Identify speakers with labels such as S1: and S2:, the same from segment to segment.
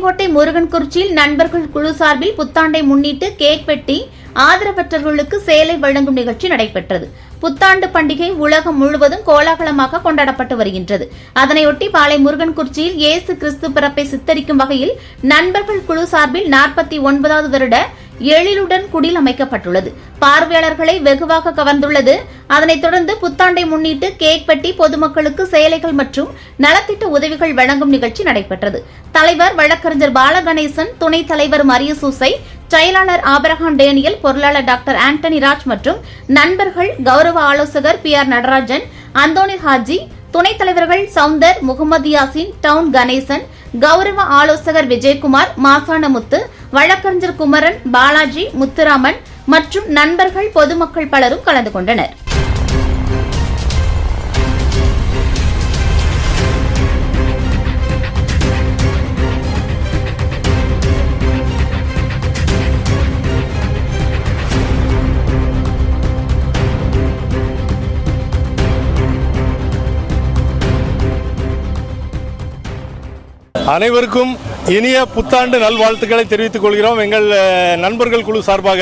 S1: பாளையங்கோட்டை முருகன்குறிச்சியில் நண்பர்கள் குழு சார்பில் புத்தாண்டை முன்னிட்டு கேக் வெட்டி ஆதரவற்றவர்களுக்கு சேலை வழங்கும் நிகழ்ச்சி நடைபெற்றது. புத்தாண்டு பண்டிகை உலகம் முழுவதும் கோலாகலமாக கொண்டாடப்பட்டு வருகின்றது. அதனையொட்டி பாளை முருகன்குறிச்சியில் இயேசு கிறிஸ்து பிறப்பை சித்தரிக்கும் வகையில் நண்பர்கள் குழு சார்பில் 49வது வருட எழிலுடன் குடில் அமைக்கப்பட்டுள்ளது. பார்வையாளர்களை வெகுவாக கவர்ந்துள்ளது. அதனைத் தொடர்ந்து புத்தாண்டை முன்னிட்டு கேக் வெட்டி பொதுமக்களுக்கு சேலைகள் மற்றும் நலத்திட்ட உதவிகள் வழங்கும் நிகழ்ச்சி நடைபெற்றது. தலைவர் வழக்கறிஞர் பாலகணேசன், துணைத் தலைவர் மரியசூசை, செயலாளர் ஆபிரகாம் டேனியல், பொருளாளர் டாக்டர் ஆண்டனி ராஜ் மற்றும் நண்பர்கள் கௌரவ ஆலோசகர் PR நடராஜன், அந்தோணி ஹாஜி, துணைத் தலைவர்கள் சவுந்தர், முகமது யாசின், டவுன் கணேசன், கௌரவ ஆலோசகர் விஜயகுமார், மாசானமுத்து, வழக்கறிஞர் குமரன், பாலாஜி, முத்துராமன் மற்றும் நண்பர்கள் பொதுமக்கள் பலரும் கலந்து கொண்டனர்.
S2: அனைவருக்கும் இனிய புத்தாண்டு நல்வாழ்த்துக்களை தெரிவித்துக் கொள்கிறோம். எங்கள் நண்பர்கள் குழு சார்பாக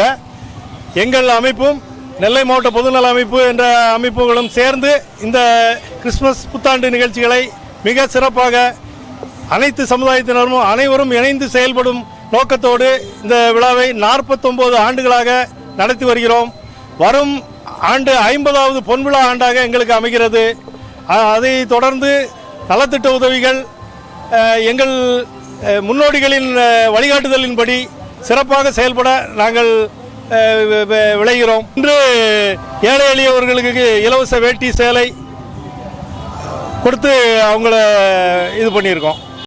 S2: எங்கள் அமைப்பும் நெல்லை மாவட்ட பொதுநல அமைப்பு என்ற அமைப்புகளும் சேர்ந்து இந்த கிறிஸ்துமஸ் புத்தாண்டு நிகழ்ச்சிகளை மிக சிறப்பாக அனைத்து சமுதாயத்தினரும் அனைவரும் இணைந்து செயல்படும் நோக்கத்தோடு இந்த விழாவை 49 ஆண்டுகளாக நடத்தி வருகிறோம். வரும் ஆண்டு 50வது பொன்விழா ஆண்டாக எங்களுக்கு அமைகிறது. அதை தொடர்ந்து நலத்திட்ட உதவிகள் எங்கள் முன்னோடிகளின் வழிகாட்டுதலின்படி சிறப்பாக செயல்பட நாங்கள் விளைகிறோம். இன்று ஏழை எளியவர்களுக்கு இலவச வேட்டி சேலை கொடுத்து அவங்கள இது பண்ணியிருக்கோம்.